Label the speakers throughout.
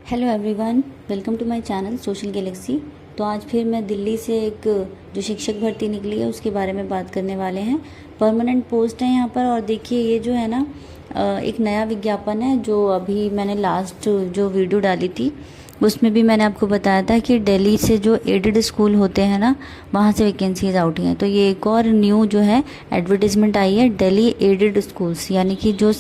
Speaker 1: Hello everyone, welcome to my channel social galaxy. तो आज फिर मैं दिल्ली से एक जो शिक्षक भर्ती निकली है उसके बारे में बात करने वाले हैं। परमानेंट पोस्ट है यहाँ पर। और देखिए ये जो है ना एक नया विज्ञापन है जो अभी मैंने लास्ट जो वीडियो डाली थी उसमें भी मैंने आपको बताया था कि दिल्ली से जो एडेड स्कूल होते हैं ना वहाँ से वैकेंसीज आउट हैं। तो ये एक और न्यू जो है एडवर्टीजमेंट आई है, दिल्ली एडेड स्कूल्स यानी कि जो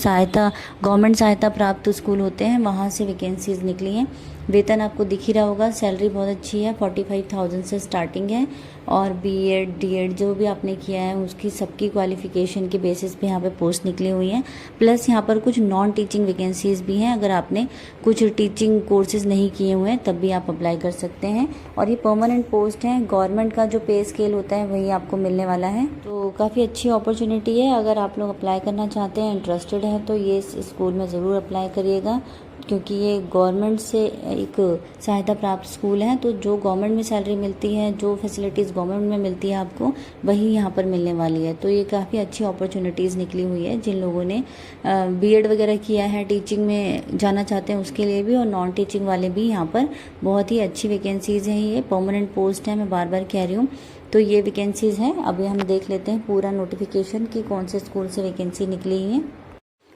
Speaker 1: गवर्नमेंट सहायता प्राप्त स्कूल होते हैं वहाँ से वैकेंसीज निकली हैं। वेतन आपको दिख ही रहा होगा, सैलरी बहुत अच्छी है, 45,000 से स्टार्टिंग है। और बीएड डीएड जो भी आपने किया है उसकी सबकी क्वालिफिकेशन के बेसिस पे यहाँ पे पोस्ट निकली हुई हैं। प्लस यहाँ पर कुछ नॉन टीचिंग वैकेंसीज भी हैं, अगर आपने कुछ टीचिंग कोर्सेज नहीं किए हुए हैं तब भी आप अप्लाई कर सकते हैं। और ये परमानेंट पोस्ट है, गवर्नमेंट का जो पे स्केल होता है वही आपको मिलने वाला है। तो काफ़ी अच्छी अपॉर्चुनिटी है। अगर आप लोग अप्लाई करना चाहते हैं, इंटरेस्टेड हैं, तो ये स्कूल में ज़रूर अप्लाई करिएगा क्योंकि ये गवर्नमेंट से एक सहायता प्राप्त स्कूल है। तो जो गवर्नमेंट में सैलरी मिलती है, जो फैसिलिटीज़ गवर्नमेंट में मिलती है आपको, वही यहाँ पर मिलने वाली है। तो ये काफ़ी अच्छी अपॉर्चुनिटीज़ निकली हुई है जिन लोगों ने बीएड वगैरह किया है, टीचिंग में जाना चाहते हैं उसके लिए भी, और नॉन टीचिंग वाले भी। यहाँ पर बहुत ही अच्छी वैकेंसीज़ हैं, ये परमानेंट पोस्ट है, मैं बार बार कह रही हूँ। तो ये वैकेंसीज़ हैं। अभी हम देख लेते हैं पूरा नोटिफिकेशन कि कौन से स्कूल से वैकेंसी निकली है।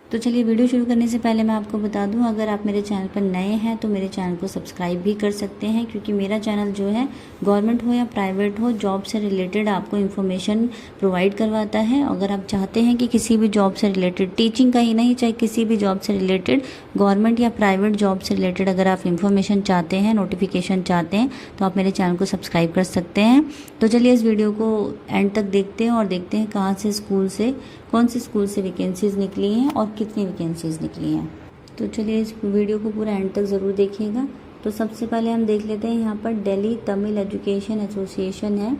Speaker 1: तो चलिए वीडियो शुरू करने से पहले मैं आपको बता दूं, अगर आप मेरे चैनल पर नए हैं तो मेरे चैनल को सब्सक्राइब भी कर सकते हैं क्योंकि मेरा चैनल जो है गवर्नमेंट हो या प्राइवेट हो, जॉब से रिलेटेड आपको इन्फॉर्मेशन प्रोवाइड करवाता है। अगर आप चाहते हैं कि किसी भी जॉब से रिलेटेड, टीचिंग का ही नहीं, चाहे किसी भी जॉब से रिलेटेड, गवर्नमेंट या प्राइवेट जॉब से रिलेटेड अगर आप इन्फॉर्मेशन चाहते हैं, नोटिफिकेशन चाहते हैं, तो आप मेरे चैनल को सब्सक्राइब कर सकते हैं। तो चलिए इस वीडियो को एंड तक देखते हैं और देखते हैं कहाँ से कौन से स्कूल से वैकेंसीज निकली हैं और कितनी वैकेंसीज निकली हैं। तो चलिए इस वीडियो को पूरा एंड तक ज़रूर देखिएगा। तो सबसे पहले हम देख लेते हैं, यहाँ पर दिल्ली तमिल एजुकेशन एसोसिएशन है,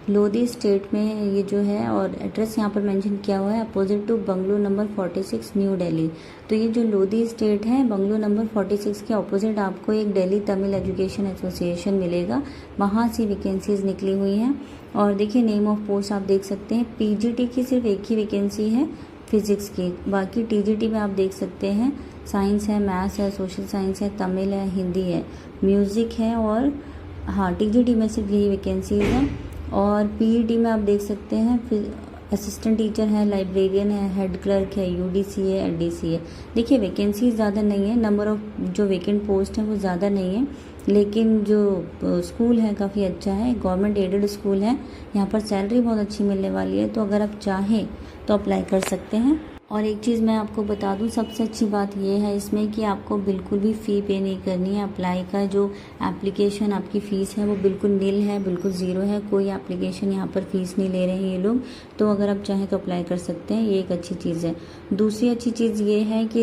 Speaker 1: लोधी स्टेट में ये जो है, और एड्रेस यहाँ पर मेंशन किया हुआ है opposite to bungalow number 46 New Delhi. तो ये जो लोधी स्टेट है, बंगलो नंबर 46 के ऑपोजिट आपको एक दिल्ली तमिल एजुकेशन एसोसिएशन मिलेगा, वहाँ से वैकेंसीज निकली हुई हैं। और देखिए नेम ऑफ पोस्ट आप देख सकते हैं, पीजीटी की सिर्फ एक ही वैकेंसी है फिजिक्स की, बाकी टीजीटी में आप देख सकते हैं साइंस है, मैथ्स है, सोशल साइंस है, तमिल है, हिंदी है, म्यूज़िक है, और हाँ टीजीटी में सिर्फ यही वैकेंसीज है। और पीईटी में आप देख सकते हैं असिस्टेंट टीचर है, लाइब्रेरियन है, हेड क्लर्क है, यूडीसी है, एलडीसी है। देखिए वैकेंसी ज़्यादा नहीं है, नंबर ऑफ जो वैकेंट पोस्ट है वो ज़्यादा नहीं है, लेकिन जो स्कूल है काफ़ी अच्छा है, गवर्नमेंट एडेड स्कूल है, यहाँ पर सैलरी बहुत अच्छी मिलने वाली है। तो अगर आप चाहें तो अप्लाई कर सकते हैं। और एक चीज़ मैं आपको बता दूं, सबसे अच्छी बात यह है इसमें कि आपको बिल्कुल भी फ़ी पे नहीं करनी है। अप्लाई का जो एप्लीकेशन आपकी फ़ीस है वो बिल्कुल नील है, बिल्कुल ज़ीरो है, कोई एप्लीकेशन यहाँ पर फ़ीस नहीं ले रहे हैं ये लोग। तो अगर आप चाहें तो अप्लाई कर सकते हैं, ये एक अच्छी चीज़ है। दूसरी अच्छी चीज़ ये है कि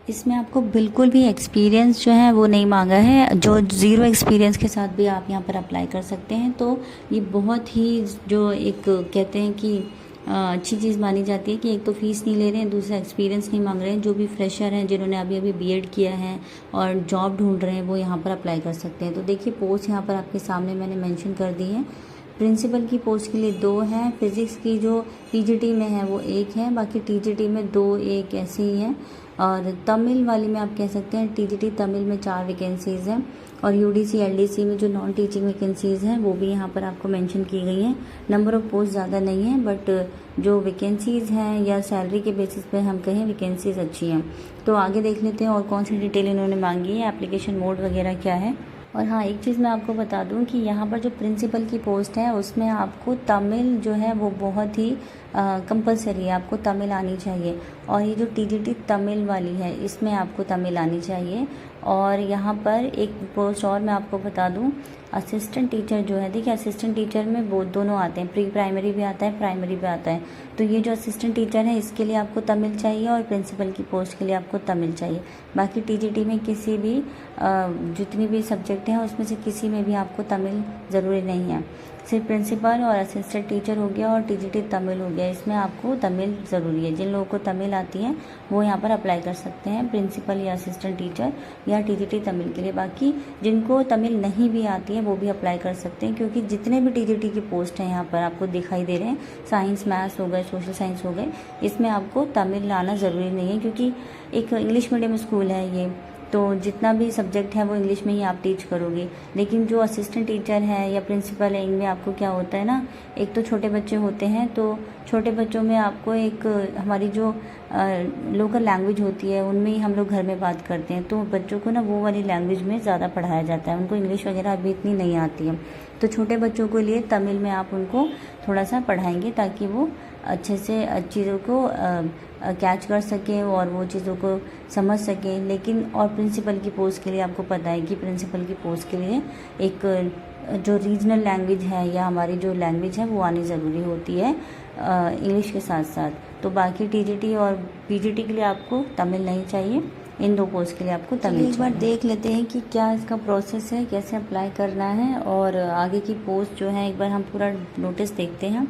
Speaker 1: इसमें आपको बिल्कुल भी एक्सपीरियंस जो है वो नहीं मांगा है, जो ज़ीरो एक्सपीरियंस के साथ भी आप यहाँ पर अप्लाई कर सकते हैं। तो ये बहुत ही जो एक कहते हैं कि अच्छी चीज़ मानी जाती है कि एक तो फीस नहीं ले रहे हैं, दूसरा एक्सपीरियंस नहीं मांग रहे हैं। जो भी फ्रेशर हैं, जिन्होंने अभी बीएड किया है और जॉब ढूंढ रहे हैं, वो यहाँ पर अप्लाई कर सकते हैं। तो देखिए पोस्ट यहाँ पर आपके सामने मैंने मेंशन कर दी है। प्रिंसिपल की पोस्ट के लिए 2 हैं, फिज़िक्स की जो पीजीटी में है वो 1 है, बाकी टीजीटी में 2 1 ऐसे ही हैं। और तमिल वाली में आप कह सकते हैं टीजीटी तमिल में 4 वैकेंसीज़ हैं, और यूडीसी एलडीसी में जो नॉन टीचिंग वैकेंसीज़ हैं वो भी यहाँ पर आपको मेंशन की गई हैं। नंबर ऑफ पोस्ट ज़्यादा नहीं है, बट जो वैकेंसीज़ हैं या सैलरी के बेसिस पे हम कहें वैकेंसीज़ अच्छी हैं। तो आगे देख लेते हैं और कौन सी डिटेल इन्होंने मांगी है, एप्लीकेशन मोड वगैरह क्या है। और हाँ, एक चीज़ मैं आपको बता दूं कि यहाँ पर जो प्रिंसिपल की पोस्ट है उसमें आपको तमिल जो है वो बहुत ही कंपलसरी है, आपको तमिल आनी चाहिए। और ये जो टीजीटी तमिल वाली है इसमें आपको तमिल आनी चाहिए। और यहाँ पर एक पोस्ट और मैं आपको बता दूं, असिस्टेंट टीचर जो है, देखिए असिस्टेंट टीचर में वो दोनों आते हैं, प्री प्राइमरी भी आता है, प्राइमरी भी आता है। तो ये जो असिस्टेंट टीचर है इसके लिए आपको तमिल चाहिए, और प्रिंसिपल की पोस्ट के लिए आपको तमिल चाहिए। बाकी टीजीटी में किसी भी जितनी भी सब्जेक्ट हैं उसमें से किसी में भी आपको तमिल ज़रूरी नहीं है। सिर्फ प्रिंसिपल और असिस्टेंट टीचर हो गया और टीजीटी तमिल हो गया, इसमें आपको तमिल ज़रूरी है। जिन लोगों को तमिल आती है वो यहाँ पर अप्लाई कर सकते हैं, प्रिंसिपल या असिस्टेंट टीचर या टीजीटी तमिल के लिए। बाकी जिनको तमिल नहीं भी आती है वो भी अप्लाई कर सकते हैं, क्योंकि जितने भी टीजीटी की पोस्ट हैं यहाँ पर आपको दिखाई दे रहे हैं, साइंस मैथ्स हो गए, सोशल साइंस हो गए, इसमें आपको तमिल आना ज़रूरी नहीं है, क्योंकि एक इंग्लिश मीडियम स्कूल है ये। तो जितना भी सब्जेक्ट है वो इंग्लिश में ही आप टीच करोगे। लेकिन जो असिस्टेंट टीचर है या प्रिंसिपल है, इनमें आपको क्या होता है ना, एक तो छोटे बच्चे होते हैं, तो छोटे बच्चों में आपको एक हमारी जो लोकल लैंग्वेज होती है उनमें ही हम लोग घर में बात करते हैं, तो बच्चों को ना वो वाली लैंग्वेज में ज़्यादा पढ़ाया जाता है, उनको इंग्लिश वगैरह अभी इतनी नहीं आती है। तो छोटे बच्चों के लिए तमिल में आप उनको थोड़ा सा पढ़ाएंगे ताकि वो अच्छे से चीज़ों को कैच कर सकें और वो चीज़ों को समझ सकें। लेकिन और प्रिंसिपल की पोस्ट के लिए आपको पता है कि प्रिंसिपल की पोस्ट के लिए एक जो रीजनल लैंग्वेज है या हमारी जो लैंग्वेज है वो आनी ज़रूरी होती है इंग्लिश के साथ साथ। तो बाकी टीजीटी और पीजीटी के लिए आपको तमिल नहीं चाहिए, इन 2 पोस्ट के लिए आपको तमिल। एक बार देख लेते हैं कि क्या इसका प्रोसेस है, कैसे अप्लाई करना है और आगे की पोस्ट जो है एक बार हम पूरा नोटिस देखते हैं।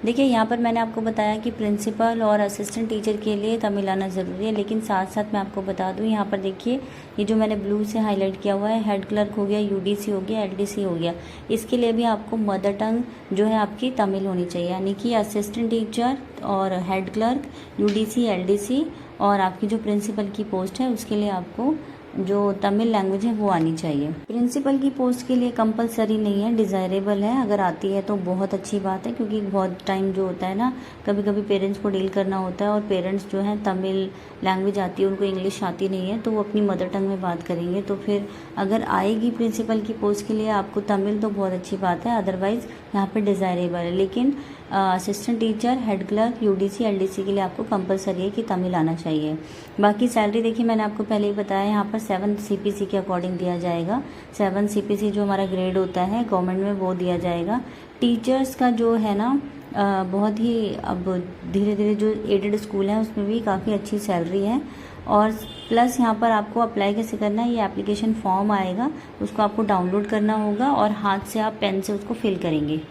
Speaker 1: देखिए यहाँ पर मैंने आपको बताया कि प्रिंसिपल और असिस्टेंट टीचर के लिए तमिल आना ज़रूरी है, लेकिन साथ साथ मैं आपको बता दूँ यहाँ पर देखिए ये जो मैंने ब्लू से हाईलाइट किया हुआ है, हेड क्लर्क हो गया, यूडीसी हो गया, एलडीसी हो गया, इसके लिए भी आपको मदर टंग जो है आपकी तमिल होनी चाहिए। यानी कि असिस्टेंट टीचर और हेड क्लर्क, यूडीसी, एलडीसी और आपकी जो प्रिंसिपल की पोस्ट है उसके लिए आपको जो तमिल लैंग्वेज है वो आनी चाहिए। प्रिंसिपल की पोस्ट के लिए कंपलसरी नहीं है, डिज़ायरेबल है, अगर आती है तो बहुत अच्छी बात है, क्योंकि बहुत टाइम जो होता है ना, कभी कभी पेरेंट्स को डील करना होता है और पेरेंट्स जो है तमिल लैंग्वेज आती है, उनको इंग्लिश आती नहीं है, तो वो अपनी मदर टंग में बात करेंगे। तो फिर अगर आएगी प्रिंसिपल की पोस्ट के लिए आपको तमिल तो बहुत अच्छी बात है, अदरवाइज़ यहाँ पर डिज़ायरेबल है। लेकिन assistant teacher, head clerk, UDC, LDC के लिए आपको कंपलसरी है कि तमिल आना चाहिए। बाकी सैलरी देखिए मैंने आपको पहले ही बताया, यहाँ पर 7 CPC के अकॉर्डिंग दिया जाएगा। 7 CPC जो हमारा ग्रेड होता है गवर्नमेंट में वो दिया जाएगा। टीचर्स का जो है ना बहुत ही अब धीरे धीरे जो एडेड स्कूल है उसमें भी काफ़ी अच्छी सैलरी है। और प्लस यहाँ पर आपको अप्लाई कैसे करना है, ये एप्लीकेशन फॉर्म आएगा, उसको आपको डाउनलोड करना होगा और हाथ से आप पेन से उसको फिल करेंगे।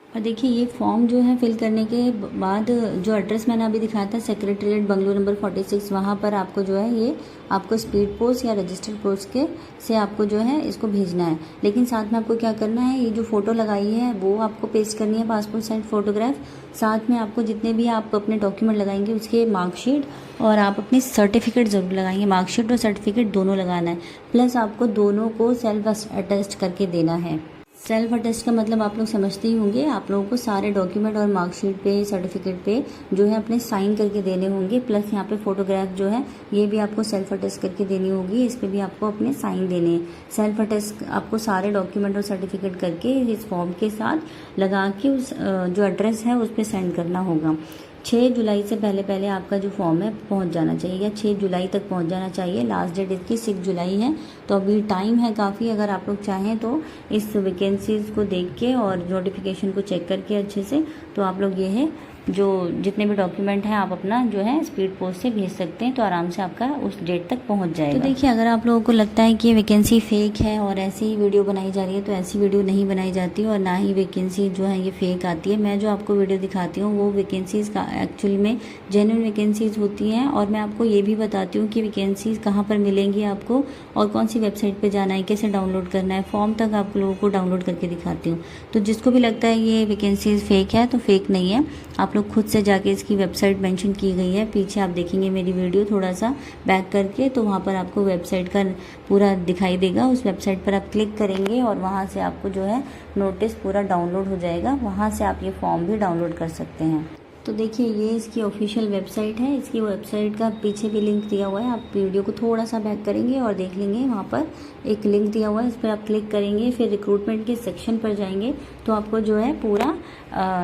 Speaker 1: और देखिए ये फॉर्म जो है फिल करने के बाद जो एड्रेस मैंने अभी दिखाया था सेक्रेटेरिएट बंगलो नंबर 46, वहाँ पर आपको जो है ये आपको स्पीड पोस्ट या रजिस्टर्ड पोस्ट के से आपको जो है इसको भेजना है। लेकिन साथ में आपको क्या करना है, ये जो फ़ोटो लगाई है वो आपको पेस्ट करनी है, पासपोर्ट साइज फ़ोटोग्राफ, साथ में आपको जितने भी आप अपने डॉक्यूमेंट लगाएंगे उसके मार्कशीट और आप अपनी सर्टिफिकेट ज़रूर लगाएंगे, मार्कशीट और सर्टिफिकेट दोनों लगाना है। प्लस आपको दोनों को सेल्फ अटेस्ट करके देना है। सेल्फ अटेस्ट का मतलब आप लोग समझते ही होंगे, आप लोगों को सारे डॉक्यूमेंट और मार्कशीट पे, सर्टिफिकेट पे जो है अपने साइन करके देने होंगे। प्लस यहाँ पे फोटोग्राफ जो है ये भी आपको सेल्फ अटेस्ट करके देनी होगी, इस पर भी आपको अपने साइन देने हैं। सेल्फ अटेस्ट आपको सारे डॉक्यूमेंट और सर्टिफिकेट करके इस फॉर्म के साथ लगा के उस जो एड्रेस है उस पर सेंड करना होगा। 6 जुलाई से पहले आपका जो फॉर्म है पहुंच जाना चाहिए, या 6 जुलाई तक पहुंच जाना चाहिए। लास्ट डेट इसकी 6 जुलाई है, तो अभी टाइम है काफ़ी। अगर आप लोग चाहें तो इस वैकेंसीज़ को देख के और नोटिफिकेशन को चेक करके अच्छे से, तो आप लोग ये है जो जितने भी डॉक्यूमेंट हैं आप अपना जो है स्पीड पोस्ट से भेज सकते हैं, तो आराम से आपका उस डेट तक पहुंच जाएगा। तो देखिए अगर आप लोगों को लगता है कि ये वैकेंसी फेक है और ऐसी ही वीडियो बनाई जा रही है, तो ऐसी वीडियो नहीं बनाई जाती और ना ही वैकेंसी जो है ये फेक आती है। मैं जो आपको वीडियो दिखाती हूँ वो वैकेंसीज़ का एक्चुअल में जेन्युइन वैकेंसीज़ होती हैं, और मैं आपको ये भी बताती हूँ कि वैकेंसीज़ कहाँ पर मिलेंगी आपको और कौन सी वेबसाइट पर जाना है, कैसे डाउनलोड करना है, फॉर्म तक आप लोगों को डाउनलोड करके दिखाती हूँ। तो जिसको भी लगता है ये वैकेंसीज़ फेक है तो फेक नहीं है, आप लोग खुद से जाके इसकी वेबसाइट मेंशन की गई है, पीछे आप देखेंगे मेरी वीडियो थोड़ा सा बैक करके, तो वहाँ पर आपको वेबसाइट का पूरा दिखाई देगा। उस वेबसाइट पर आप क्लिक करेंगे और वहाँ से आपको जो है नोटिस पूरा डाउनलोड हो जाएगा, वहाँ से आप ये फॉर्म भी डाउनलोड कर सकते हैं। तो देखिए ये इसकी ऑफिशियल वेबसाइट है, इसकी वेबसाइट का पीछे भी लिंक दिया हुआ है, आप वीडियो को थोड़ा सा बैक करेंगे और देख लेंगे, वहाँ पर एक लिंक दिया हुआ है, इस पर आप क्लिक करेंगे, फिर रिक्रूटमेंट के सेक्शन पर जाएंगे तो आपको जो है पूरा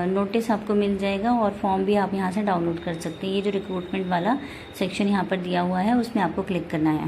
Speaker 1: नोटिस आपको मिल जाएगा और फॉर्म भी आप यहाँ से डाउनलोड कर सकते हैं। ये जो रिक्रूटमेंट वाला सेक्शन यहाँ पर दिया हुआ है उसमें आपको क्लिक करना है।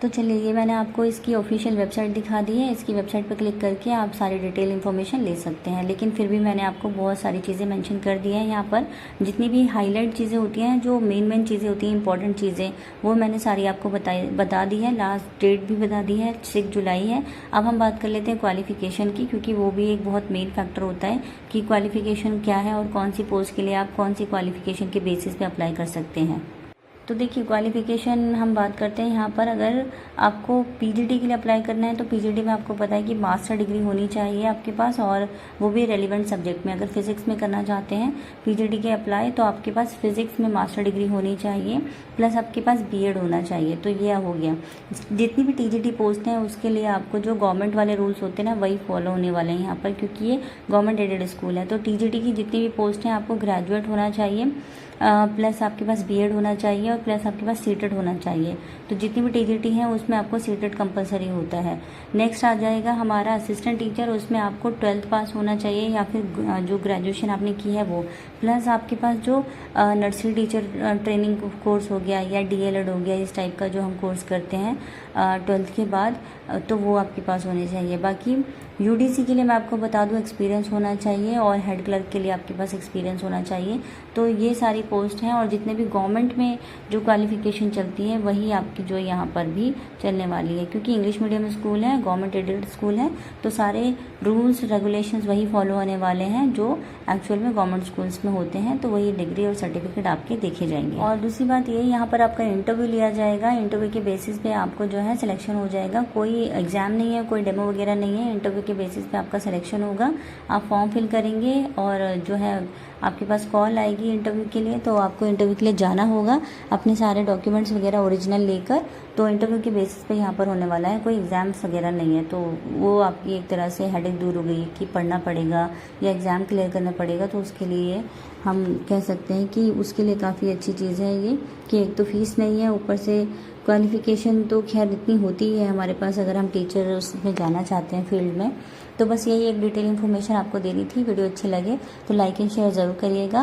Speaker 1: तो चलिए ये मैंने आपको इसकी ऑफिशियल वेबसाइट दिखा दी है, इसकी वेबसाइट पर क्लिक करके आप सारी डिटेल इन्फॉर्मेशन ले सकते हैं। लेकिन फिर भी मैंने आपको बहुत सारी चीज़ें मेंशन कर दी हैं यहाँ पर, जितनी भी हाईलाइट चीज़ें होती हैं, जो मेन चीज़ें होती हैं, इंपॉर्टेंट चीज़ें, वो मैंने सारी आपको बता दी है। लास्ट डेट भी बता दी है, 6 जुलाई है। अब हम बात कर लेते हैं क्वालिफिकेशन की, क्योंकि वो भी एक बहुत मेन फैक्टर होता है कि क्वालिफिकेशन क्या है और कौन सी पोस्ट के लिए आप कौन सी क्वालिफिकेशन के बेसिस पे अप्लाई कर सकते हैं। तो देखिए क्वालिफ़िकेशन हम बात करते हैं यहाँ पर। अगर आपको पीजीडी के लिए अप्लाई करना है तो पीजीडी में आपको पता है कि मास्टर डिग्री होनी चाहिए आपके पास, और वो भी रेलिवेंट सब्जेक्ट में। अगर फिज़िक्स में करना चाहते हैं पीजीडी के अप्लाई तो आपके पास फिज़िक्स में मास्टर डिग्री होनी चाहिए, प्लस आपके पास बीएड होना चाहिए। तो ये हो गया। जितनी भी टीजीटी पोस्ट हैं उसके लिए आपको जो गवर्नमेंट वाले रूल्स होते हैं ना वही फॉलो होने वाले हैं यहाँ पर, क्योंकि ये गवर्नमेंट एडेड स्कूल है। तो टीजीटी की जितनी भी पोस्ट हैं आपको ग्रेजुएट होना चाहिए, प्लस आपके पास बीएड होना चाहिए, और प्लस आपके पास सीटेड होना चाहिए। तो जितनी भी टीजीटी है उसमें आपको सीटेड कंपलसरी होता है। नेक्स्ट आ जाएगा हमारा असिस्टेंट टीचर, उसमें आपको 12th पास होना चाहिए या फिर जो ग्रेजुएशन आपने की है वो, प्लस आपके पास जो नर्सरी टीचर ट्रेनिंग कोर्स हो गया या डीएलएड हो गया, इस टाइप का जो हम कोर्स करते हैं 12th के बाद, तो वो आपके पास होने चाहिए। बाकी यूडीसी के लिए मैं आपको बता दूं एक्सपीरियंस होना चाहिए, और हेड क्लर्क के लिए आपके पास एक्सपीरियंस होना चाहिए। तो ये सारी पोस्ट हैं, और जितने भी गवर्नमेंट में जो क्वालिफिकेशन चलती है वही आपकी जो यहाँ पर भी चलने वाली है, क्योंकि इंग्लिश मीडियम स्कूल है, गवर्नमेंट एडेड स्कूल है, तो सारे रूल्स रेगुलेशंस वही फॉलो होने वाले हैं जो एक्चुअल में गवर्नमेंट स्कूल्स में होते हैं। तो वही डिग्री और सर्टिफिकेट आपके देखे जाएंगे। और दूसरी बात ये, यहाँ पर आपका इंटरव्यू लिया जाएगा। इंटरव्यू के बेसिस पे आपको जो है सिलेक्शन हो जाएगा। कोई एग्जाम नहीं है, कोई डेमो वगैरह नहीं है, इंटरव्यू के बेसिस पे आपका सिलेक्शन होगा। आप फॉर्म फिल करेंगे और जो है आपके पास कॉल आएगी इंटरव्यू के लिए, तो आपको इंटरव्यू के लिए जाना होगा अपने सारे डॉक्यूमेंट्स वगैरह ओरिजिनल लेकर। तो इंटरव्यू के बेसिस पे यहाँ पर होने वाला है, कोई एग्ज़ाम्स वगैरह नहीं है। तो वो आपकी एक तरह से हेडेक दूर हो गई कि पढ़ना पड़ेगा या एग्ज़ाम क्लियर करना पड़ेगा। तो उसके लिए हम कह सकते हैं कि उसके लिए काफ़ी अच्छी चीज़ है ये, कि एक तो फीस नहीं है, ऊपर से क्वालिफ़िकेशन तो खैर इतनी होती है हमारे पास अगर हम टीचर उसमें जाना चाहते हैं फील्ड में। तो बस यही एक डिटेल इन्फॉर्मेशन आपको देनी थी। वीडियो अच्छी लगे तो लाइक एंड शेयर ज़रूर करिएगा।